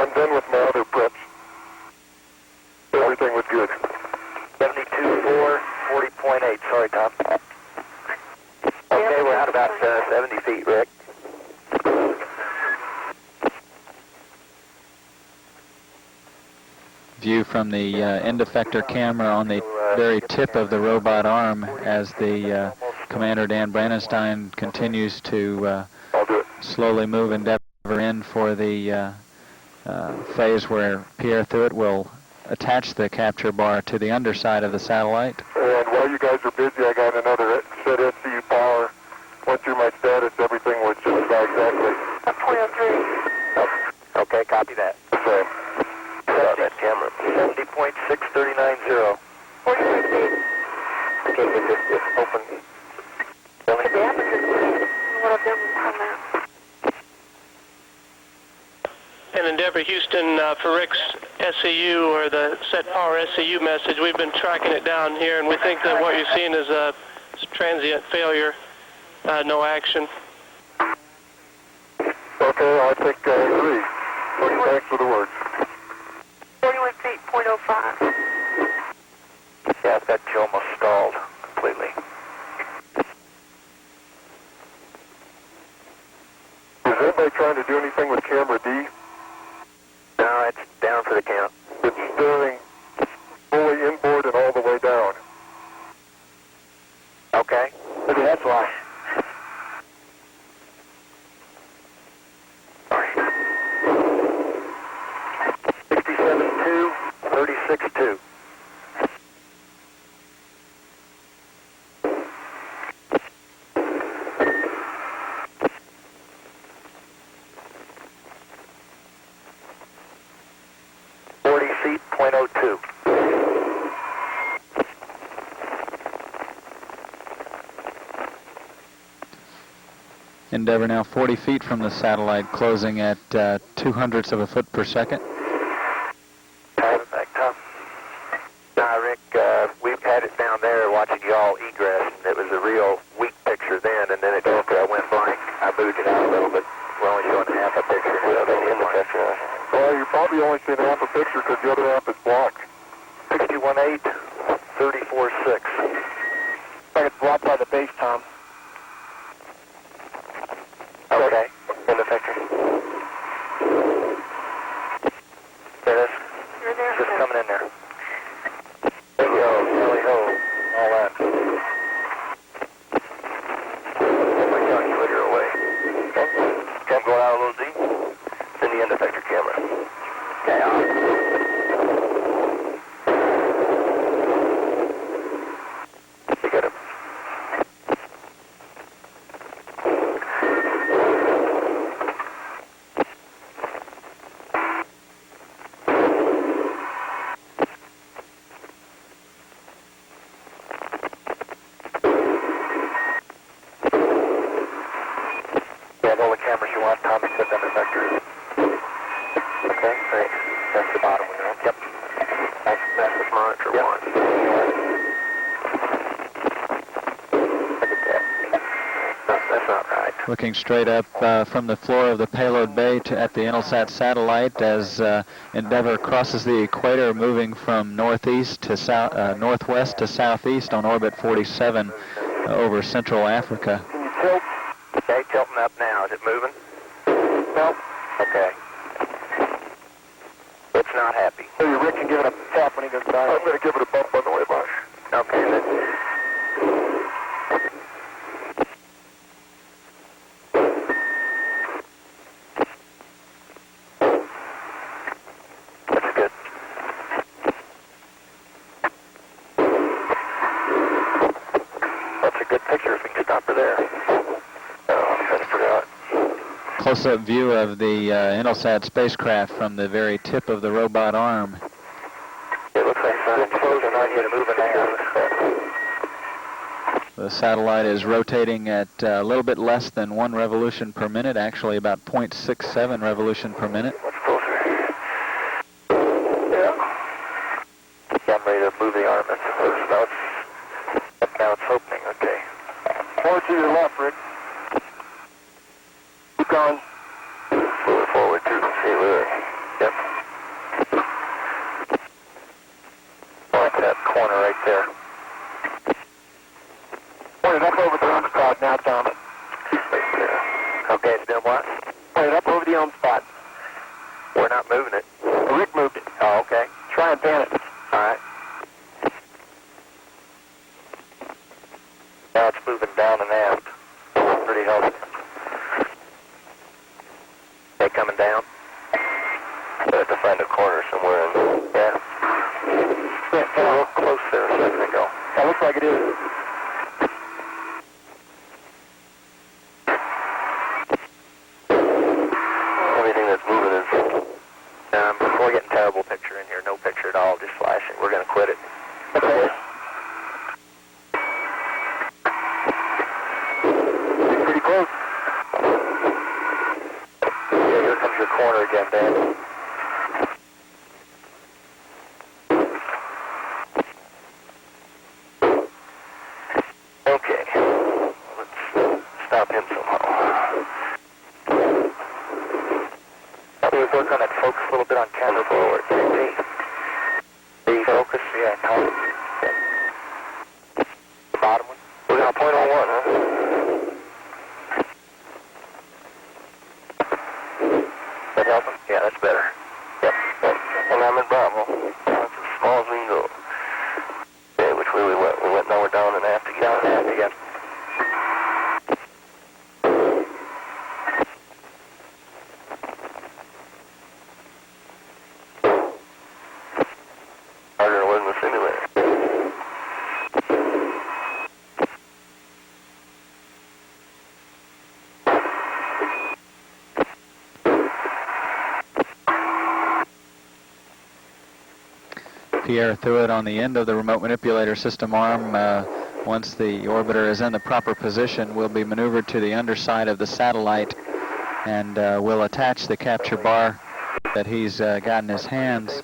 I'm done with my other preps. Everything was good. 72.4, 40.8. Sorry, Tom. Okay, we're out about 70 feet, Rick. View from the end effector camera on the very tip of the robot arm as the Commander Dan Brandenstein continues to slowly move Endeavour in for the phase where Pierre Thuot will attach the capture bar to the underside of the satellite. And while you guys are busy, I got another set SCU power. Went through my status, everything was just about exactly. 0.03. Okay, copy that. Same. That camera. 70.6390. 43 feet. Okay, get this open. The damage is what I've done from that. And Endeavour Houston, for Rick's SCU or the set power SCU message, we've been tracking it down here, and we think that what you're seeing is a transient failure, no action. Okay, I think I agree. Thanks for the words. 41 feet, .05. Yeah, I bet you almost stalled completely. Is anybody trying to do anything with camera D? No, it's down for the count. It's steering fully inboard and all the way down. Okay. Maybe that's why. Sorry. 67.2, 36.2. Feet, .02. Endeavour now 40 feet from the satellite, closing at 0.02 of a foot per second. Back, Tom. Rick, we've had it down there watching y'all egress, and it was a real weak picture then, and then it went blank. I moved it out a little bit. We're only showing half a picture. Well, you're probably only seeing half a picture because the other half is blocked. 61.8, 34.6. I get blocked by the base, Tom. Okay, in the picture. There it is. You're there. Just coming in there. There you go, Nelly ho, all that. Get my calculator away. Okay, go out a little deep. In the end effector camera. Okay, on. You got it. Yeah, all the cameras you want, Tom, except end effector. Okay, great. That's the bottom one, right? Yep. That's monitor one. Look at that. No, that's not right. Looking straight up from the floor of the payload bay at the Intelsat satellite as Endeavour crosses the equator, moving from northeast to northwest to southeast on orbit 47 over Central Africa. Can you tilt? Okay, tilting up now. Is it moving? No. Okay. It's not happy. Maybe Rick can give it a tap when he goes by. I'm going to give it a bump on the way by. Okay, then. That's good. That's a good picture if we can stop her there. Oh, I forgot. Close-up view of the Intelsat spacecraft from the very tip of the robot arm. It looks like it's closing on you to move it now. The satellite is rotating at a little bit less than 1 revolution per minute, actually about 0.67 revolution per minute. Much closer. Yeah. I'm ready to move the arm. That's the first. Now it's opening. Okay. More to your left, Rick. Keep going. Move it forward too. See where. Yep. spot. We're not moving it. Rick moved it. Oh, okay. Try and pan it. All right. Now it's moving down and aft. Pretty healthy. They coming down? I have to find a corner somewhere. Yeah. A little close there a second ago. That looks like it is. Only thing that's moving is, we're getting terrible picture in here. No picture at all, just flashing. We're going to quit it. Okay. Pretty close. Yeah, here comes your corner again, Dan. Okay. Let's stop him somehow. How do we work on that focus a little bit on camera forward? The focus, yeah, Tom. The bottom one? We're going to point on one, huh? That help him? Yeah, that's better. Yep. And I'm in Bravo. That's as small as we can go. Okay, which way we went? We went, now we're down and aft again. Down and aft again. Harder than it was in the simulator. Pierre Thuot on the end of the remote manipulator system arm. Once the orbiter is in the proper position, will be maneuvered to the underside of the satellite and will attach the capture bar that he's got in his hands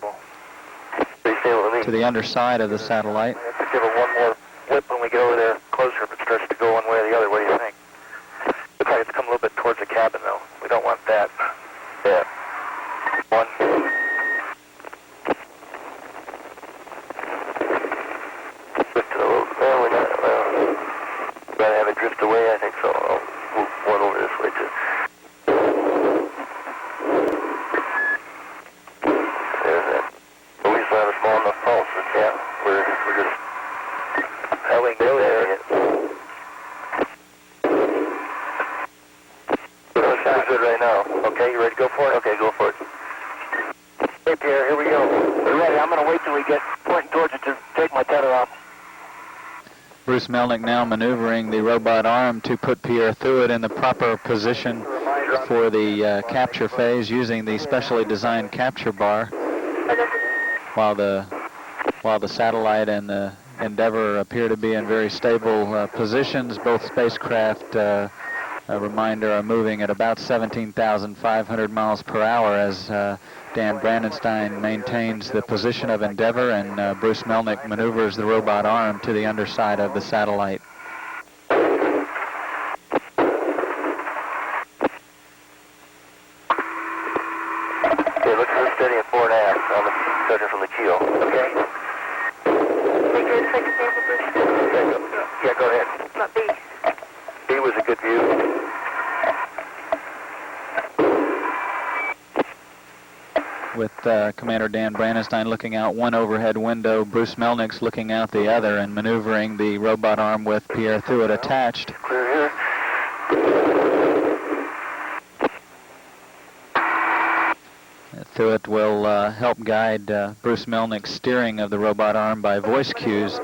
to the underside of the satellite. We have to give it one more whip when we get over there closer if it starts to go one way or the other. What do you think? Looks like it's come a little bit towards the cabin, though. We don't want that. Yeah. One. Drift to the little... Well, we're not... Well, gotta have it drift away, I think so. I'll move one over this way, too. There's that. But we still have a small enough pulse. Yeah, we're just... How we can go there. We're good right now. Okay, you ready to go for it? Okay, go for it. Hey, Pierre, here we go. We're ready. I'm going to wait till we get pointing towards it to take my tether off. Bruce Melnick now maneuvering the robot arm to put Pierre Thuot in the proper position for the capture phase using the specially designed capture bar, while the satellite and the Endeavour appear to be in very stable positions. Both spacecraft, a reminder, are moving at about 17,500 miles per hour as Dan Brandenstein maintains the position of Endeavour and Bruce Melnick maneuvers the robot arm to the underside of the satellite. Okay, look for steady at 4.5 on the judging from the keel. Okay? Take your second table, Bruce. Yeah, go ahead. Not B. B was a good view. With Commander Dan Brandenstein looking out one overhead window, Bruce Melnick's looking out the other and maneuvering the robot arm with Pierre Thuot attached. Clear here. Thuot will help guide Bruce Melnick's steering of the robot arm by voice cues.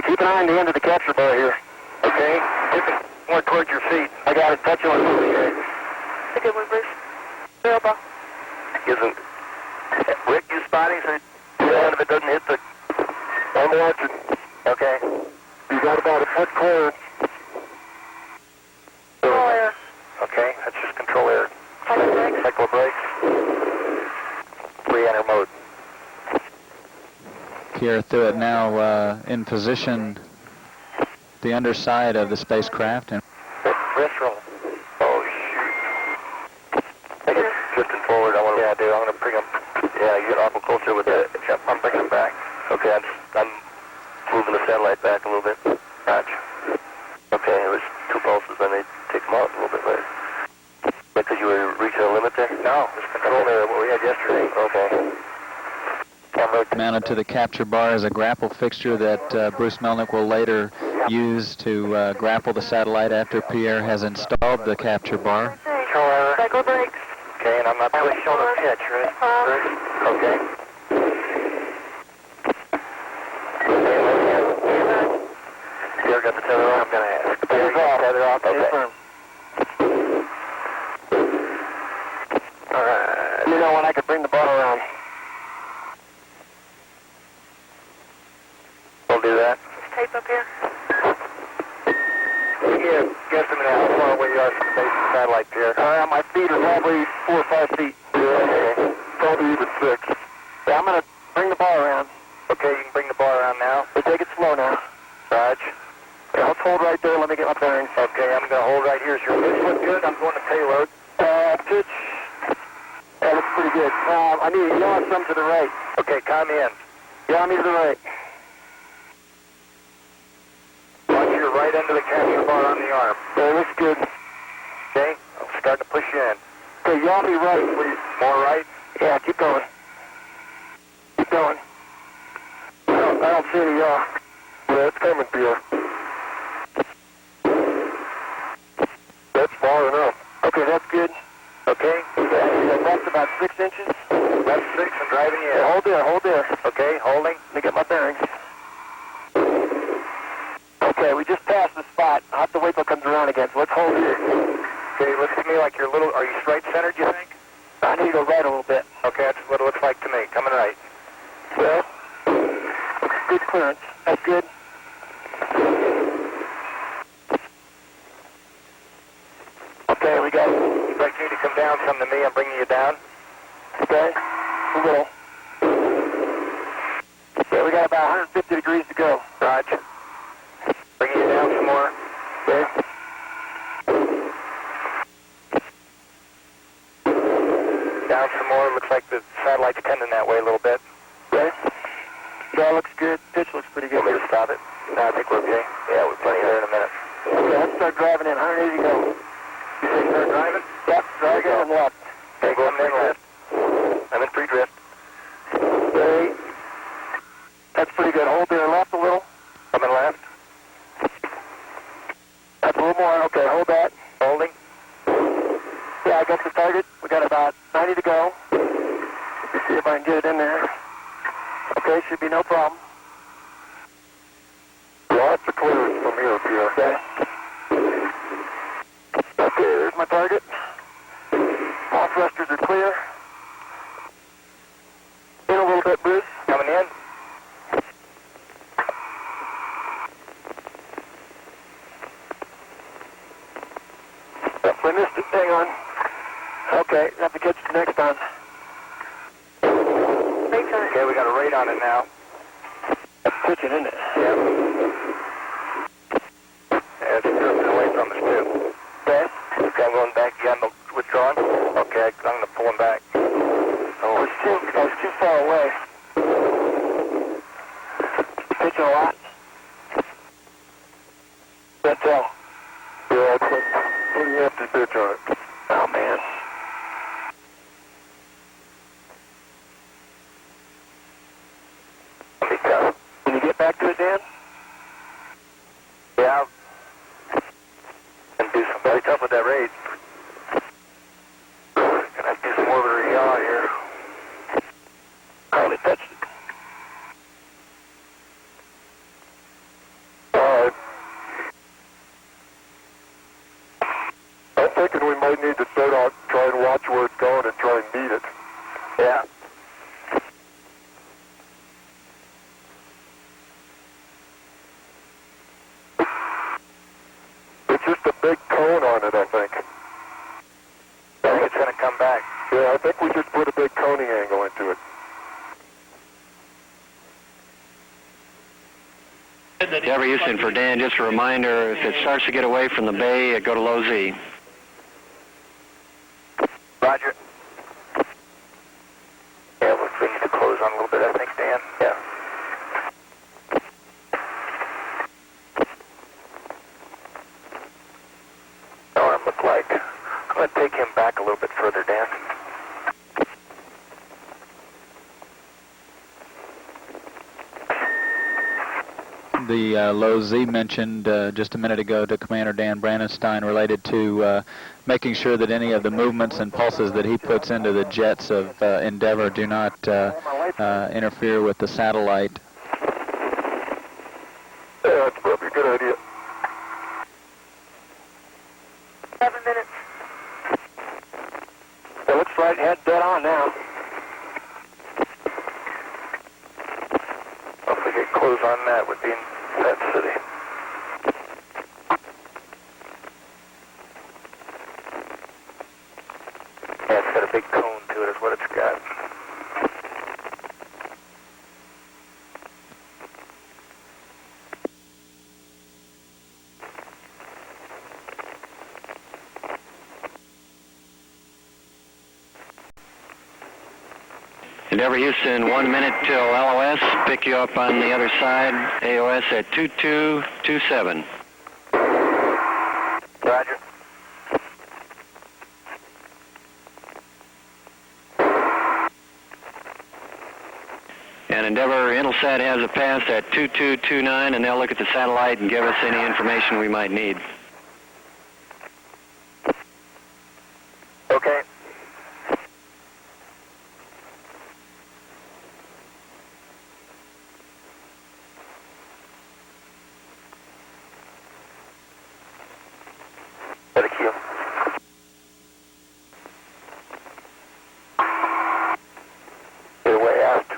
Keep an eye on the end of the capture bar here. Okay? Tip it more towards your feet. I got it. Touch on it here. That's a good one, Bruce. Elbow. Isn't... Rick, you spotting so the end of it doesn't hit the... I'm watching. Okay. You got about a foot clear. Control air. Okay, that's just control air. Cycle brakes. Cycle brakes. Free enter mode. Pierre Thuot now in position the underside of the spacecraft. And Wrist roll. Oh, shoot. Take it drifting forward. I want to... Yeah, dude, I'm going to bring him Yeah, you get awful closer with it. Yep, I'm bringing it back. Okay, I'm moving the satellite back a little bit. Gotcha. Okay, it was 2 pulses, then they take them out a little bit later. Because you were reaching a limit there? No, it's controlling what we had yesterday. Okay. Mounted to the capture bar is a grapple fixture that Bruce Melnick will later use to grapple the satellite after Pierre has installed the capture bar. Cycle brakes. Okay, and I'm not really showing a pitch, right? Okay. Pierre got the tether on, I'm going to ask. Pierre got the tether off? Okay. Alright. You know when I could bring the bar around. We'll do that. Tape up here. Yeah, guesstimate how far away you are from the base of the satellite, Pierre. My feet are probably 4 or 5 feet. Yeah, Probably even 6. Yeah, I'm going to bring the bar around. okay, you can bring the bar around now. But take it slow now. Raj. Yeah, let's hold right there. Let me get my bearings. Okay, I'm going to hold right here. Is your pitch look good? I'm going to payload. Pitch. That looks pretty good. I need to yaw some to the right. Okay, calm in. Yaw me to the right. Watch your right end of the capture bar on the arm. That looks good. Okay, I'm starting to push you in. Okay, yaw me right, please. More right? Yeah, keep going. Keep going. I don't see any yaw. Yeah, it's coming, Pierre. That's far enough. Okay, that's good. Okay, That's about 6 inches. that's 6 and driving you in. Yeah, hold there. Okay, holding. Let me get my bearings. Okay, we just passed the spot. I'll have to wait till it comes around again, so let's hold here. Okay, looks to me like you're a little, are you straight centered, you think? I need to go right a little bit. Okay, that's what it looks like to me. Coming right. Well, good clearance. That's good. Okay, we got it. You'd like me to come down some to me, I'm bringing you down. Okay, a little. Okay, we got about 150 degrees to go. Raj. Bringing you down some more. Okay. Down some more. Looks like the satellite's tending that way a little bit. Okay. Yeah, looks good. Pitch looks pretty good. Want me to stop it? No, I think we're okay. Yeah, we're plenty there in a minute. Okay, let's start driving in. 180 to go. You say start driving? Yep, driving and left. Okay, go in left. I'm in pre-drift. Okay. That's pretty good. Hold there left a little. I'm in left. That's a little more. Okay, hold that. Holding. Yeah, I got the target. We got about 90 to go. Let me see if I can get it in there. Okay, should be no problem. Lots of clearance from here, Pierre. Okay. Okay, there's my target. All thrusters are clear. In a little bit, Bruce. Coming in. Yep, I missed it. Hang on. Okay, have to catch it next time. Okay, we got a rate on it now. That's pitching, isn't it? Yeah. Yeah, it's drifting away from us too. Okay. Okay, I'm going back. You got no withdrawing? Okay, I'm going to pull him back. Oh, I was too far away. Pitching a lot. Can't tell. Yeah, it's a pretty empty pitch on it. Oh, man. Can you get back to it, Dan? Yeah. And do some very tough with that rate. Gonna have to do some orbiter yaw here. Hardly touched it. All right. I'm thinking we might need to start out, try and watch where it's going and try and beat it. Yeah. It's just a big cone on it, I think. I think it's going to come back. Yeah, I think we just put a big coning angle into it. Denver Houston, for Dan, just a reminder, if it starts to get away from the bay, go to low Z. Roger. Yeah, we're on a little bit, I think, Dan. Yeah. Arm look like. I'm going to take him back a little bit further, Dan. The low Z mentioned just a minute ago to Commander Dan Brandenstein related to making sure that any of the movements and pulses that he puts into the jets of Endeavour do not interfere with the satellite. Yeah, that's probably a good idea. 7 minutes. It looks right head dead on now. If we get close on that, would be in that city. Yeah, it's got a big cone to it, is what it's got. Endeavour Houston, 1 minute till LOS. Pick you up on the other side. AOS at 2227. Roger. And Endeavour Intelsat has a pass at 2229, and they'll look at the satellite and give us any information we might need. Okay. Got a cue. Get away aft.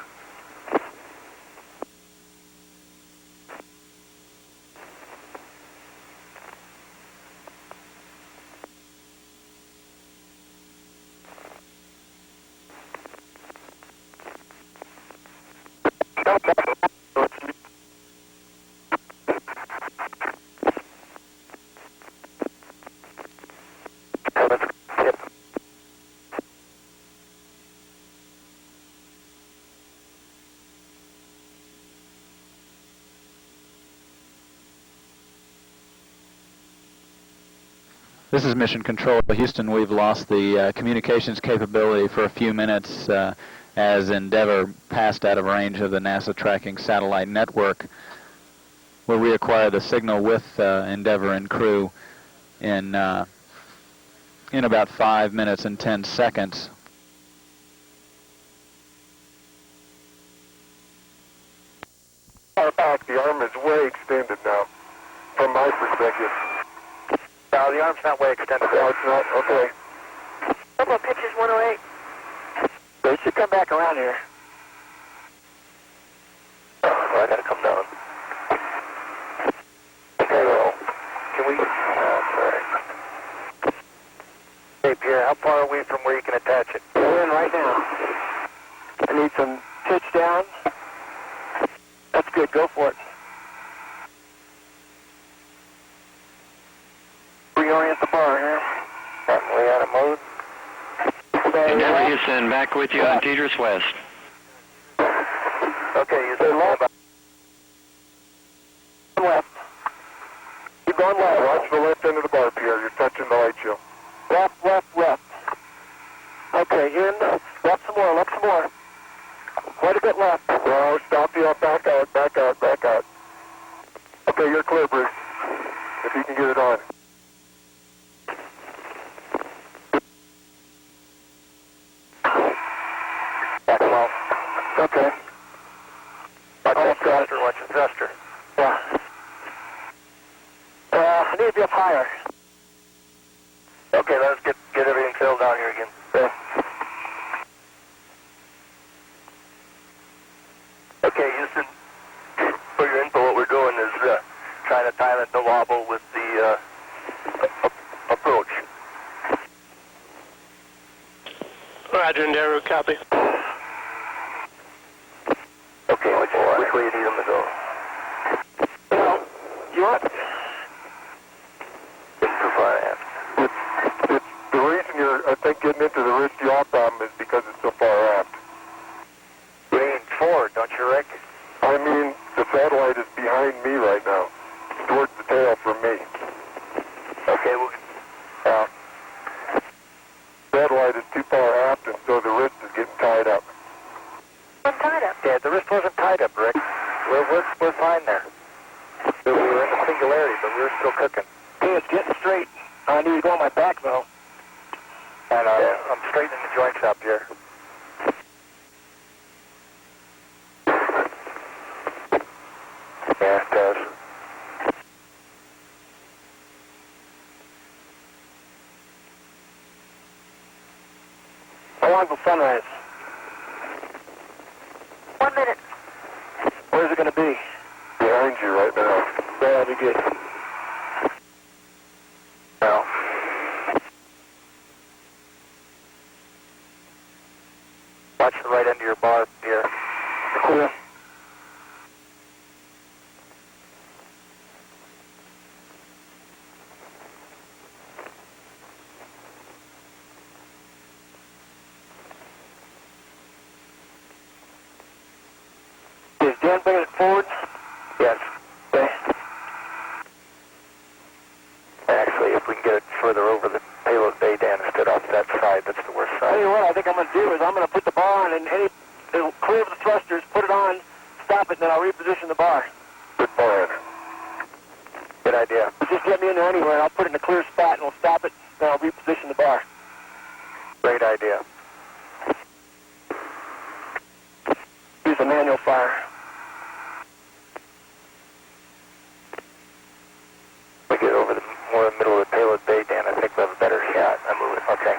This is Mission Control. Houston, we've lost the communications capability for a few minutes as Endeavour passed out of range of the NASA tracking satellite network. We'll reacquire the signal with Endeavour and crew in about 5 minutes and 10 seconds. Far back, the arm is way extended now, from my perspective. No, the arm's not way extended. No, it's not. Okay. Turbo pitch is 108. They should come back around here. Oh, I gotta come down. Okay, well, can we... that's all right. Hey, Pierre, how far are we from where you can attach it? We're in right now. I need some pitch down. That's good. Go for it. Reorient the bar here. I'm way out of mode. Endeavour Houston, back with you on Tetris West. Okay, you said left. Left. Keep going left. Watch the left end of the bar, Pierre. You're touching the light show. Left, left, left. Okay, in. Left some more, left some more. Quite a bit left. No, stop the up. Back out, back out, back out. Okay, you're clear, Bruce. If you can get it on. Back them off. Okay. Watch that Almost got it. thruster, watch the thruster. Yeah. I need to be up higher. Okay, let's get everything filled down here again. Yeah. Okay, Houston, for your info, what we're doing is trying to time it the wobble with the approach. Roger, Endeavour, copy. Okay, which way do you need them to go? Well, you want? Getting too far aft. It's the reason you're, I think, getting into the risky off problem is because it's so far aft. Range. forward, don't you, Rick? I mean, the satellite is behind me right now, towards the tail from me. Okay, well, Satellite is too far aft, and so the wrist is getting tied up. I'm tied up. yeah, the wrist wasn't tied up, Rick. We're fine there. We were in the singularity, but we were still cooking. Hey, it's getting straight. I need to go on my back, though. And I'm straightening the joints up here. Yeah, it does. How long till sunrise? 1 minute. Where's it going to be? Behind you right now. Yeah, that'd be good. Well, watch the right end of your bar here. Cool. Is Dan bringing it forward? Yes. Okay. Actually, if we can get it further over the payload bay, Dan, instead off that side, that's the worst Tell side. you what, I think I'm going to do is I'm going to put the bar on, and it'll clear the thrusters, put it on, stop it, and then I'll reposition the bar. Good plan. Good idea. Just get me in there anywhere, and I'll put it in a clear spot, and we'll stop it, then I'll reposition the bar. Great idea. Use a manual fire. We get over the more the middle of the payload bay, Dan, I think we'll have a better shot. I move it. Okay.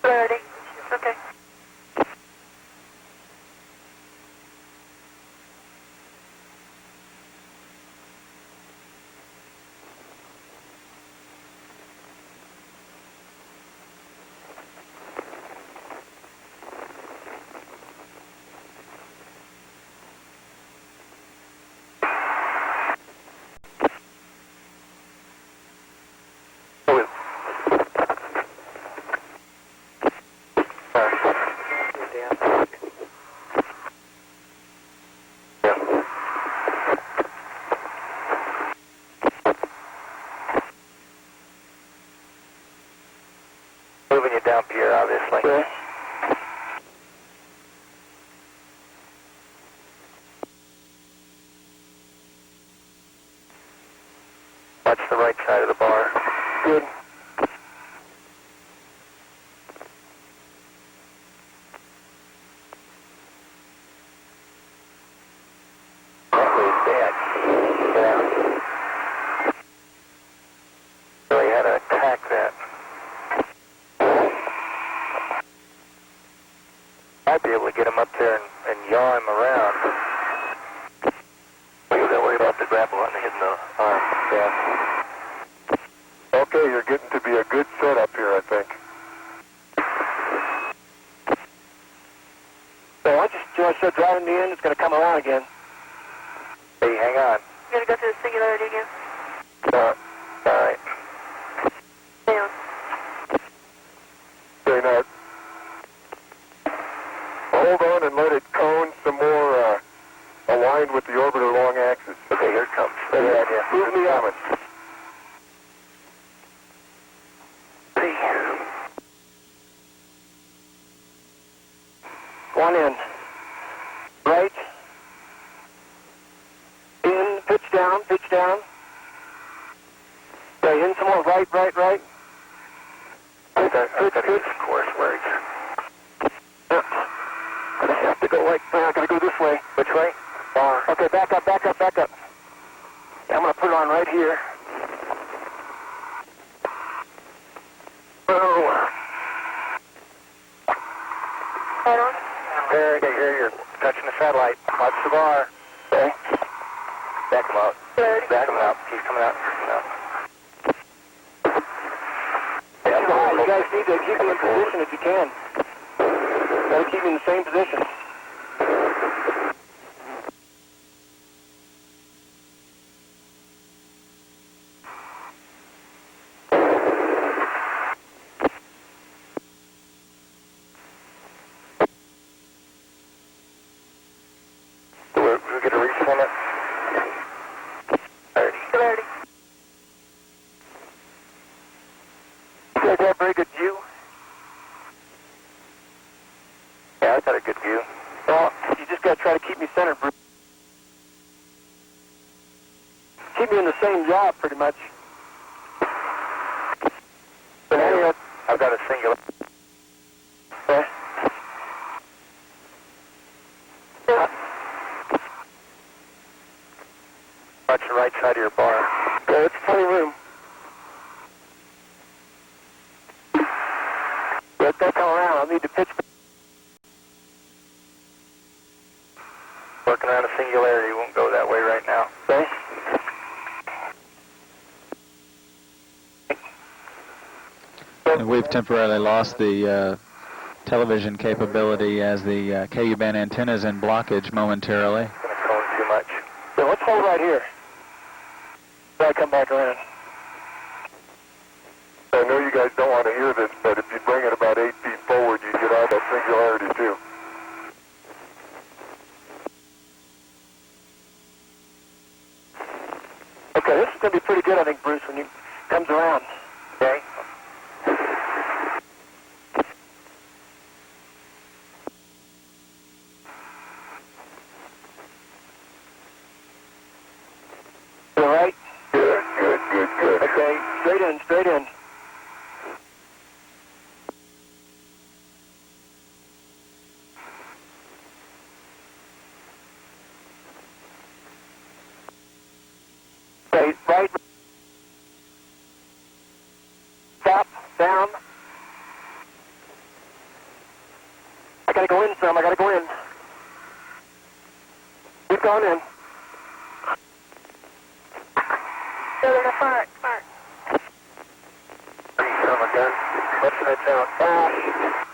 Clarity. Okay. Moving you down, Pierre, obviously. Okay. Watch the right side of the bar. Good. Probably dead. Yeah. Really had to attack that. I'd be able to get him up there and yaw him around. We don't worry about the grapple on hitting the arm. Yeah. Okay, you're getting to be a good setup here, I think. So once you start driving me in, it's going to come around again. Hey, hang on. You're going to go through the singularity again? All right. Down. Okay, now, hold on and let it cone some more aligned with the orbiter long axis. Okay, here it comes. Good idea. Move me on it. One in. Right. In, pitch down, pitch down. Okay, in some more, right. I've got to use course words. I have to go I gotta go this way. Which way? Bar. Okay, back up. I'm gonna put it on right here. Oh. Head on. Here, you're touching the satellite. Watch the bar. Okay. Back him out. Clarity. Back him out. He's coming out. No. You guys need to keep me in position if you can. Gotta keep me in the same position. Singularity. Singularity. You guys have very good view? Yeah, I've got a good view. Well, you just got to try to keep me centered, Bruce. Keep me in the same job, pretty much. But anyway, I've got a singular. okay. Watch the right side of your bar. Okay, it's plenty of room. Let that come around. I'll need to pitch. Working on a singularity. Won't go that way right now. Okay. And we've temporarily lost the television capability as the KU band antenna is in blockage momentarily. Gonna cone too much. So let's hold right here. Then I come back around. I know you guys don't want to hear this, but if you bring it about 8 feet forward, you get out that singularity too. Okay, this is going to be pretty good, I think, Bruce, when he comes around. Okay. All right? Good, good, good, good. Okay, straight in, straight in. Okay, right. Stop, down. I gotta go in some, I gotta go in. Keep going in. Still in the front. Mark. Come again. Left side down.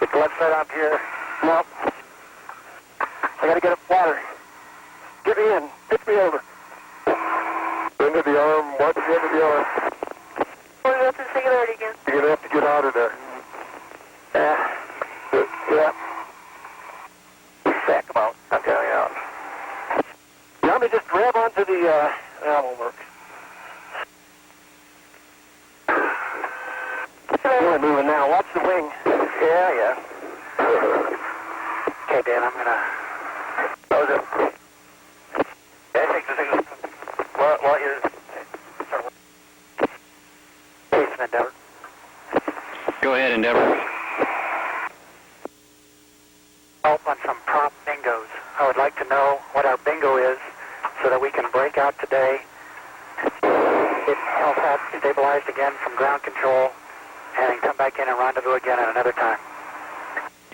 Get the left side up here. No. I gotta get up water. Get me in. Pitch me over. Into the arm, watch the end of the arm. We'll go to the singularity again. You're going to have to get out of there. Yeah. Back them out. I'm getting out. You want me to just grab onto the, that won't work. Really moving now. Watch the wing. Yeah. Okay, Dan, I'm gonna close it. Yeah, take the signal. While you're Jason Endeavor. Go ahead, Endeavor. Help on some prompt bingos. I would like to know what our bingo is so that we can break out today. Get LSAT stabilized again from ground control and then come back in and rendezvous again at another time.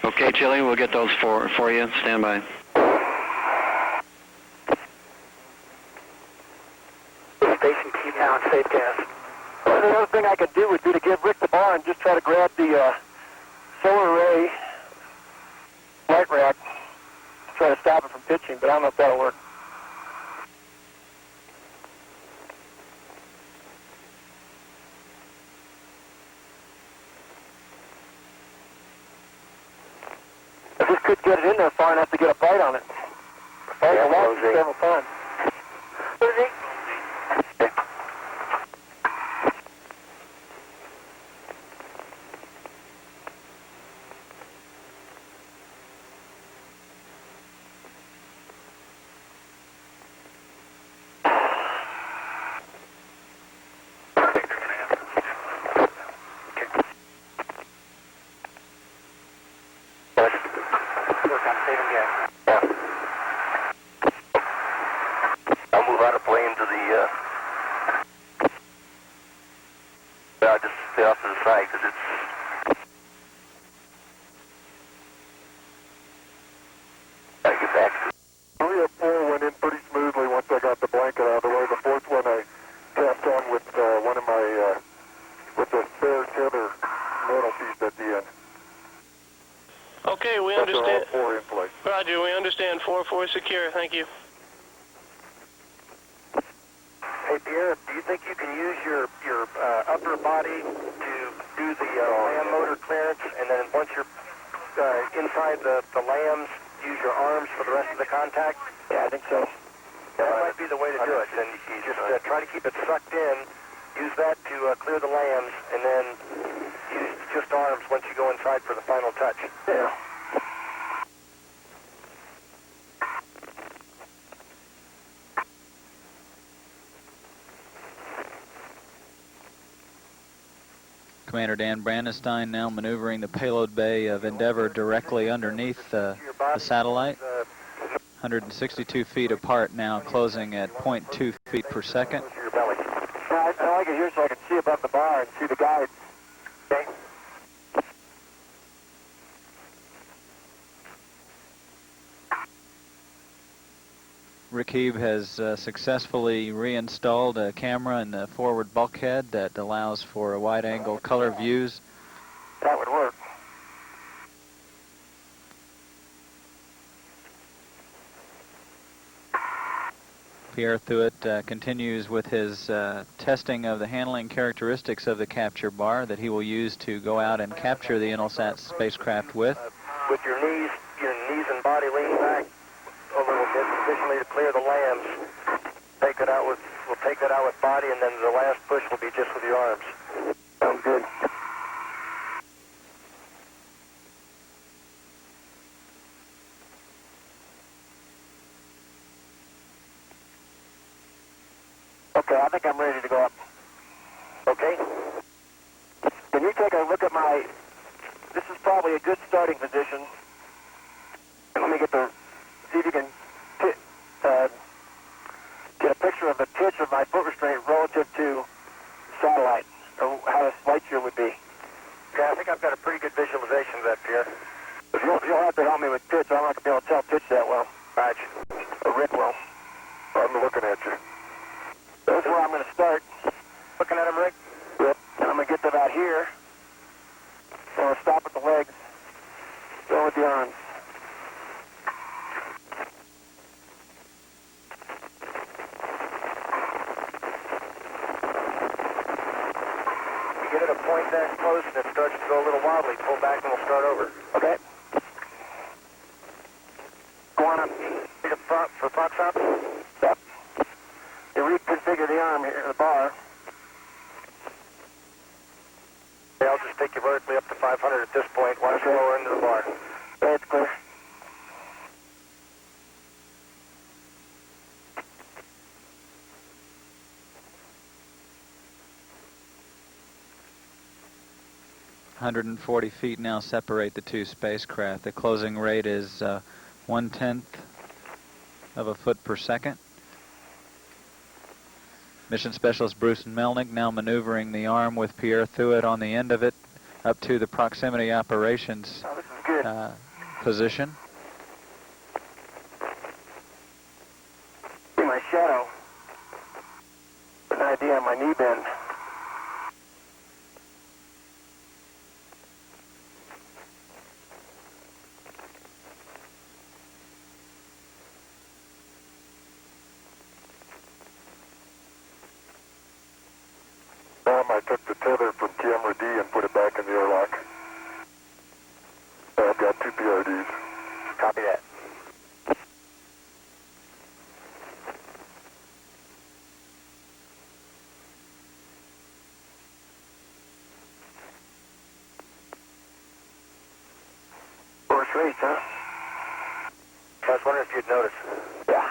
Okay, Chili, we'll get those for you. Stand by. Station keep now in safe gas. Well, the other thing I could do would be to give Rick the bar and just try to grab the solar array light rack to try to stop it from pitching, but I don't know if that'll work. I just could get it in there far enough to get a bite on it. I watched it several times. Susie? Work on saving gas. Yeah. I'll move out of plane to the, I'll just stay off to the side because it's, gotta get back. 3 or 4 went in pretty smoothly once I got the blanket out of the way. The 4th one I tapped on with one of my, with the spare tether metal piece at the end. Okay, we But they're all understand. 4 in place. Roger, we understand. 4-4 secure. Thank you. Hey, Pierre, do you think you can use your upper body to do the lam motor clearance, and then once you're inside the lams, use your arms for the rest of the contact? Yeah, I think so. That might be the way to do it. And you just try to keep it sucked in, use that to clear the lambs, and then use just arms once you go inside for the final touch. Yeah. Commander Dan Brandenstein now maneuvering the payload bay of Endeavour directly underneath the satellite. 162 feet apart now, closing at 0.2 feet per second. I like it here so I can see above the bar and see the guides. Okay. Rick Heeb has successfully reinstalled a camera in the forward bulkhead that allows for wide-angle color views. That would work. Pierre Thuet continues with his testing of the handling characteristics of the capture bar that he will use to go out and capture the Intelsat spacecraft with. With your knees and body leaning back a little bit sufficiently to clear the lambs. We'll take it out with body, and then the last push will be just with your arms. Sounds good. Okay, I think I'm ready to go up. Okay. Can you take a look at my... This is probably a good starting position. Let me see if you can get a picture of the pitch of my foot restraint relative to satellite, or how the flight shear would be. Yeah, I think I've got a pretty good visualization of that, Pierre. You'll have to help me with pitch. I'm not going to be able to tell pitch that well. Right. Or Rick will. I'm looking at you. That's where I'm going to start. Looking at him, Rick? Yep. And I'm going to get to about here. So I'll stop at the legs. Go with the arms. You get at a point that close and it starts to go a little wobbly, pull back and we'll start over. Okay. Go on up. For Fox up? Yep. You reconfigure the arm here, the bar. Okay, I'll just take you vertically up to 500 at this point. Watch you lower into the bar. Okay, it's clear. .140 feet now separate the two spacecraft. The closing rate is 1/10 of a foot per second. Mission Specialist Bruce Melnick now maneuvering the arm with Pierre Thuet on the end of it up to the proximity operations Oh, this is good. position. See my shadow. An idea on my knee bend. I took the tether from camera D and put it back in the airlock. I've got 2 PRDs. Copy that. Horse race, huh? I was wondering if you'd notice. Yeah.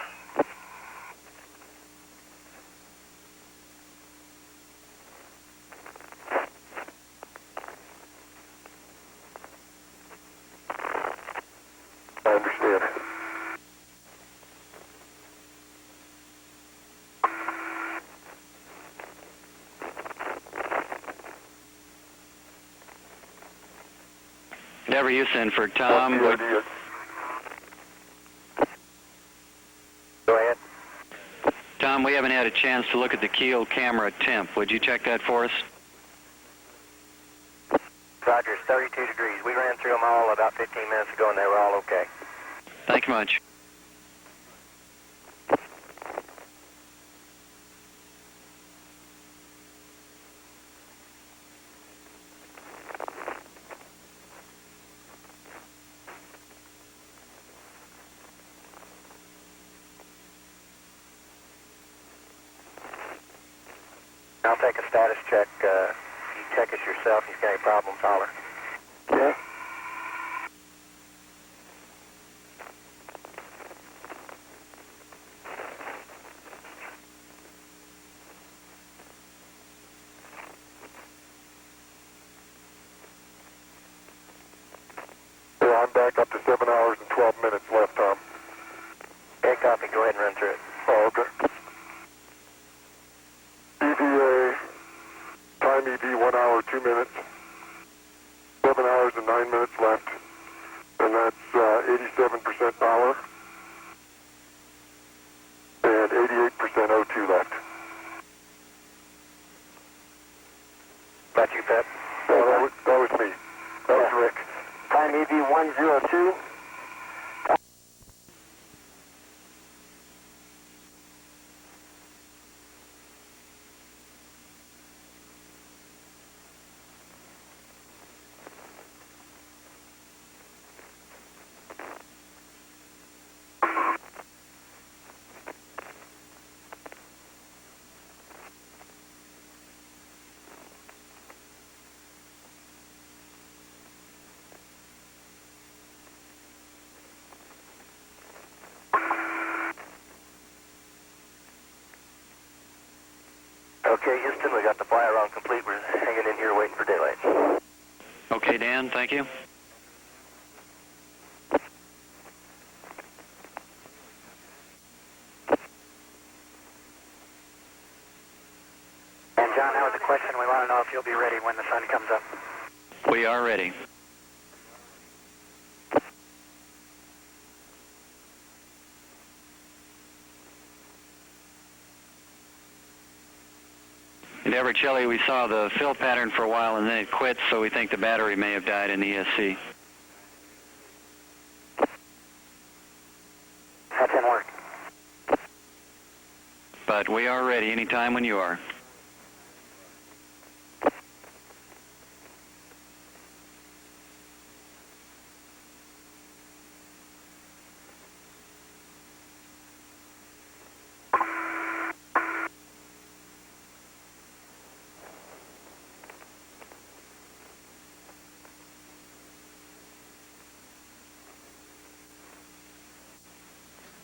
I understand. Endeavour Houston for Tom. What PRD? Go ahead. Tom, we haven't had a chance to look at the keel camera temp. Would you check that for us? Roger, it's 32 degrees. We ran through them all about 15 minutes ago and they were all okay. Thank you much. I'll take a status check. You check us yourself. If you've got any problems, holler. Okay. Yeah, I'm back up to 7 hours and 12 minutes left, Tom. Okay, copy. Go ahead and run through it. Oh, okay. EVA, time EV 1 hour 2 minutes, 7 hours and 9 minutes left, and that's 87% power and 88% O2 left. That you, Pep? Oh, that was me. That was Rick. Time EV 102. Okay, Houston, we got the fly around complete. We're hanging in here waiting for daylight. Okay, Dan, thank you. And John, that was a question. We want to know if you'll be ready when the sun comes up. We are ready. Endeavour Chile, we saw the fill pattern for a while and then it quit, so we think the battery may have died in the ESC. That didn't work. But we are ready anytime when you are.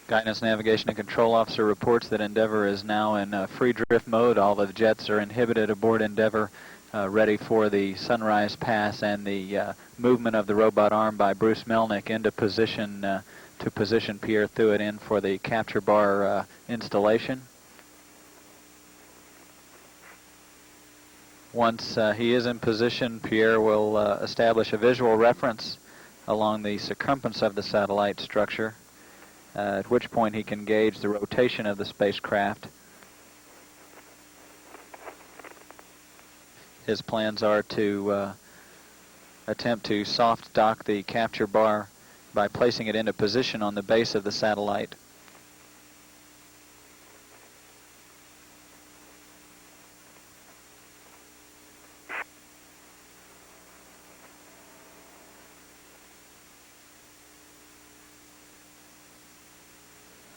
Guidance, Navigation, and Control Officer reports that Endeavour is now in free drift mode. All the jets are inhibited aboard Endeavour, ready for the sunrise pass and the movement of the robot arm by Bruce Melnick into position to position Pierre Thuot in for the capture bar installation. Once he is in position, Pierre will establish a visual reference along the circumference of the satellite structure, at which point he can gauge the rotation of the spacecraft. His plans are to attempt to soft dock the capture bar by placing it into position on the base of the satellite.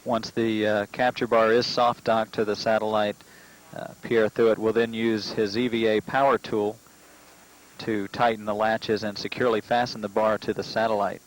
Once the capture bar is soft docked to the satellite, Pierre Thuot will then use his EVA power tool to tighten the latches and securely fasten the bar to the satellite.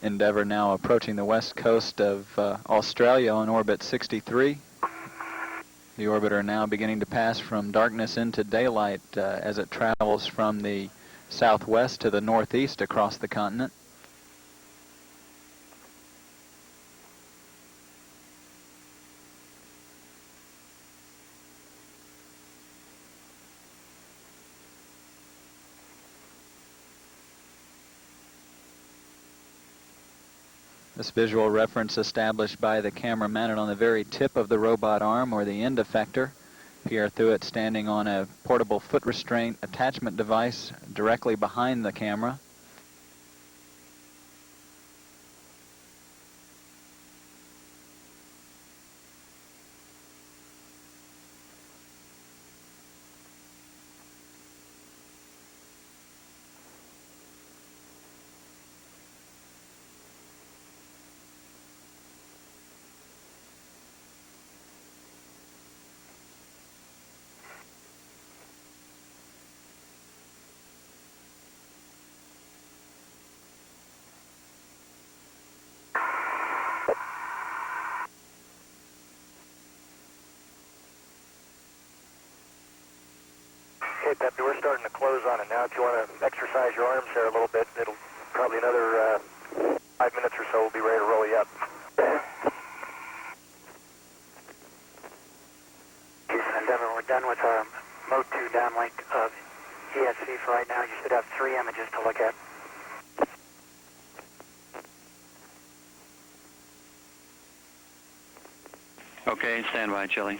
Endeavour now approaching the west coast of Australia on orbit 63. The orbiter now beginning to pass from darkness into daylight as it travels from the southwest to the northeast across the continent. This visual reference established by the camera mounted on the very tip of the robot arm, or the end effector. Pierre Thuot standing on a portable foot restraint attachment device directly behind the camera. Okay, Pepe, we're starting to close on it now. If you want to exercise your arms there a little bit, it'll probably another 5 minutes or so, we'll be ready to roll you up. Houston Endeavour, we're done with our Mode 2 downlink of ESC for right now. You should have 3 images to look at. Okay, stand by, Chile.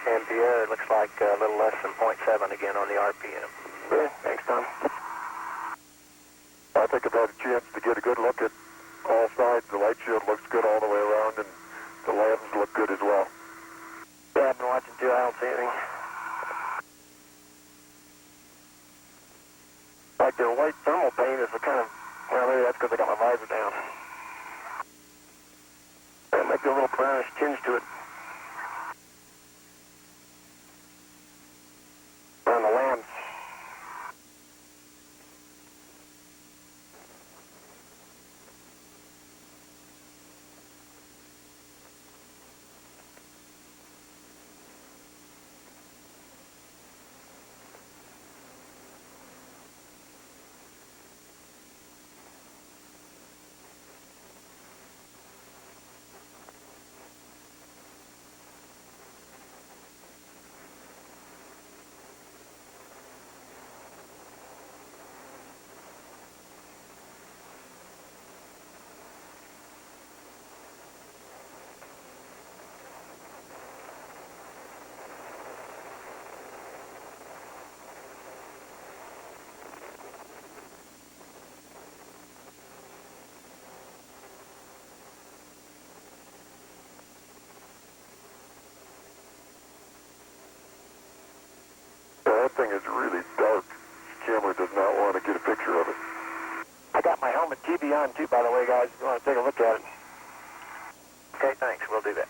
And Pierre, it looks like a little less than 0.7 again on the RPM. Yeah, thanks, Tom. I think I've had a chance to get a good look at all sides. The light shield looks good all the way around, and the lamps look good as well. Yeah, I've been watching too. I don't see anything. Like the white thermal paint is a kind of, well, maybe that's because I got my visor down. It makes a little brownish tinge to it. On the lamps. That thing is really dark. This camera does not want to get a picture of it. I got my helmet TV on too, by the way, guys. If you want to take a look at it. Okay, thanks. We'll do that.